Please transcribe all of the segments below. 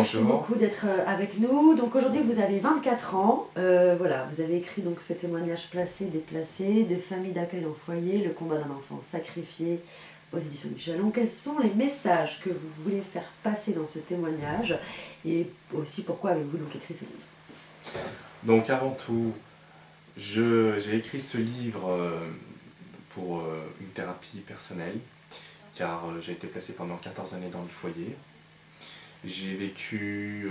Merci Bonjour. beaucoup d'être avec nous. Donc aujourd'hui vous avez 24 ans. Voilà, vous avez écrit donc ce témoignage placé, déplacé, de famille d'accueil en foyer, le combat d'un enfant sacrifié aux éditions du Jalon. Quels sont les messages que vous voulez faire passer dans ce témoignage et aussi pourquoi avez-vous donc écrit ce livre? Donc avant tout, j'ai écrit ce livre pour une thérapie personnelle, car j'ai été placé pendant 14 années dans les foyers. J'ai vécu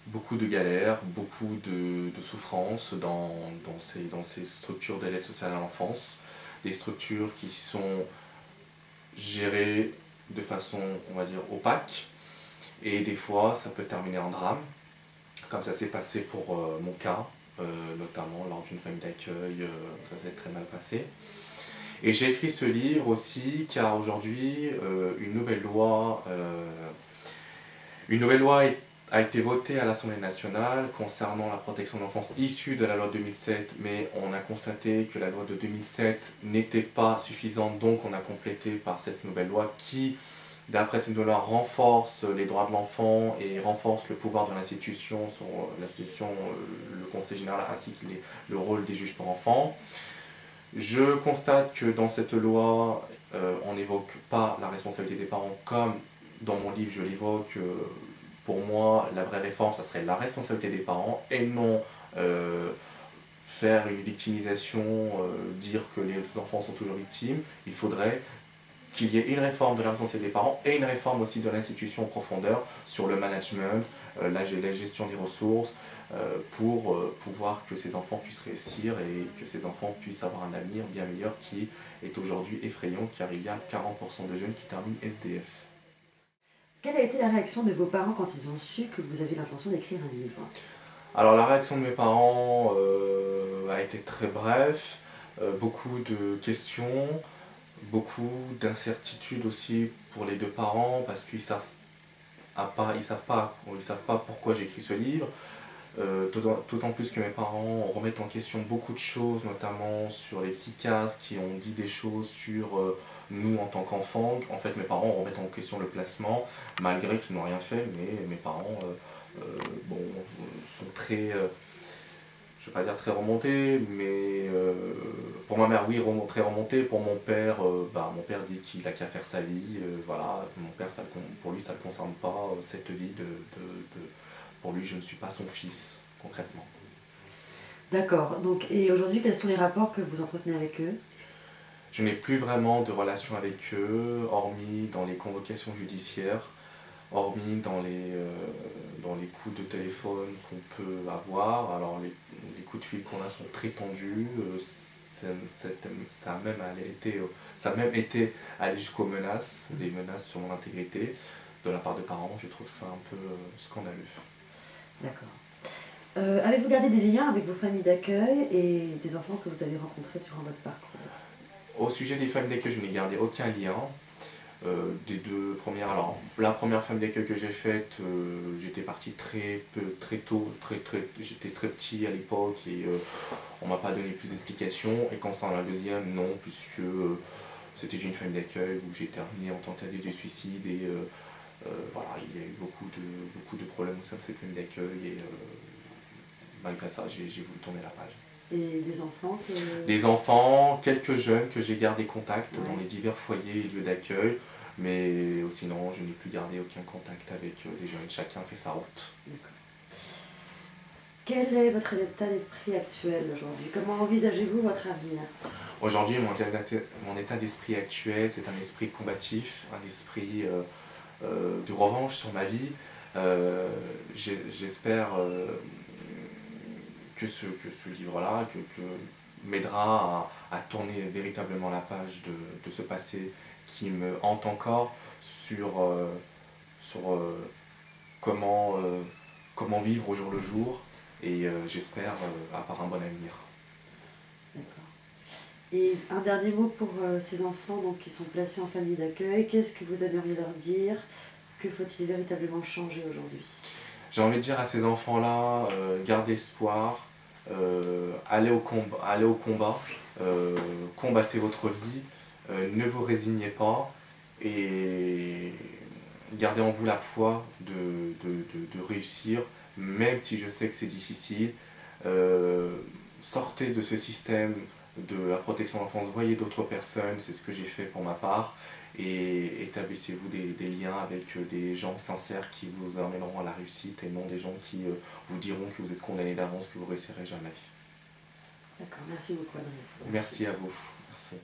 beaucoup de galères, beaucoup de souffrances dans ces structures de l'aide sociale à l'enfance, des structures qui sont gérées de façon, on va dire, opaque, et des fois ça peut terminer en drame, comme ça s'est passé pour mon cas, notamment lors d'une famille d'accueil, ça s'est très mal passé. Et j'ai écrit ce livre aussi car aujourd'hui une nouvelle loi a été votée à l'Assemblée nationale concernant la protection de l'enfance issue de la loi de 2007, mais on a constaté que la loi de 2007 n'était pas suffisante, donc on a complété par cette nouvelle loi qui, d'après cette nouvelle loi, renforce les droits de l'enfant et renforce le pouvoir de l'institution, le Conseil général ainsi que le rôle des juges pour enfants. Je constate que dans cette loi, on n'évoque pas la responsabilité des parents comme dans mon livre je l'évoque. Pour moi, la vraie réforme, ça serait la responsabilité des parents et non faire une victimisation, dire que les enfants sont toujours victimes. Il faudrait qu'il y ait une réforme de la responsabilité des parents et une réforme aussi de l'institution en profondeur sur le management, la gestion des ressources, pour pouvoir que ces enfants puissent réussir et que ces enfants puissent avoir un avenir bien meilleur qui est aujourd'hui effrayant car il y a 40% de jeunes qui terminent SDF. Quelle a été la réaction de vos parents quand ils ont su que vous aviez l'intention d'écrire un livre? Alors la réaction de mes parents a été très brève, beaucoup de questions, beaucoup d'incertitudes aussi pour les deux parents parce qu'ils savent ils savent pas pourquoi j'écris ce livre. D'autant plus que mes parents remettent en question beaucoup de choses, notamment sur les psychiatres qui ont dit des choses sur nous en tant qu'enfants. En fait, mes parents remettent en question le placement, malgré qu'ils n'ont rien fait, mais mes parents bon, sont très, je ne vais pas dire très remontés, mais pour ma mère, oui, très remontés. Pour mon père, mon père dit qu'il a qu'à faire sa vie. Voilà, mon père, pour lui, ça ne le concerne pas, cette vie pour lui, je ne suis pas son fils, concrètement. D'accord. Donc, et aujourd'hui, quels sont les rapports que vous entretenez avec eux? Je n'ai plus vraiment de relation avec eux, hormis dans les convocations judiciaires, hormis dans les coups de téléphone qu'on peut avoir. Alors les coups de fil qu'on a sont très tendus, ça a même été allé jusqu'aux menaces, des menaces sur mon intégrité de la part de parents. Je trouve ça un peu scandaleux. D'accord. Avez-vous gardé des liens avec vos familles d'accueil et des enfants que vous avez rencontrés durant votre parcours? Au sujet des familles d'accueil, je n'ai gardé aucun lien. Des deux premières, alors la première famille d'accueil que j'ai faite, j'étais parti très tôt, j'étais très petit à l'époque et on m'a pas donné plus d'explications. Et concernant la deuxième, non, puisque c'était une famille d'accueil où j'ai terminé en tentative de suicide et voilà, il y a eu beaucoup de problèmes au sein de cette famille d'accueil et malgré ça, j'ai voulu tourner la page. Et des enfants Des enfants, quelques jeunes que j'ai gardé contact Ouais. dans les divers foyers et lieux d'accueil, mais sinon je n'ai plus gardé aucun contact avec les jeunes, chacun fait sa route. Quel est votre état d'esprit actuel aujourd'hui? Comment envisagez-vous votre avenir? Aujourd'hui, mon état d'esprit actuel, c'est un esprit combatif, un esprit de revanche sur ma vie. J'espère que ce livre-là que m'aidera à tourner véritablement la page de ce passé qui me hante encore sur comment vivre au jour le jour et j'espère avoir un bon avenir. D'accord. Et un dernier mot pour ces enfants donc, qui sont placés en famille d'accueil. Qu'est-ce que vous aimeriez leur dire? Que faut-il véritablement changer aujourd'hui? J'ai envie de dire à ces enfants-là, gardez espoir, allez au combat, combattez votre vie, ne vous résignez pas et gardez en vous la foi de réussir, même si je sais que c'est difficile. Sortez de ce système de la protection de l'enfance, voyez d'autres personnes, c'est ce que j'ai fait pour ma part, et établissez-vous des liens avec des gens sincères qui vous emmèneront à la réussite et non des gens qui vous diront que vous êtes condamné d'avance, que vous ne réussirez jamais. D'accord, merci beaucoup Adrien. Merci à vous. Merci.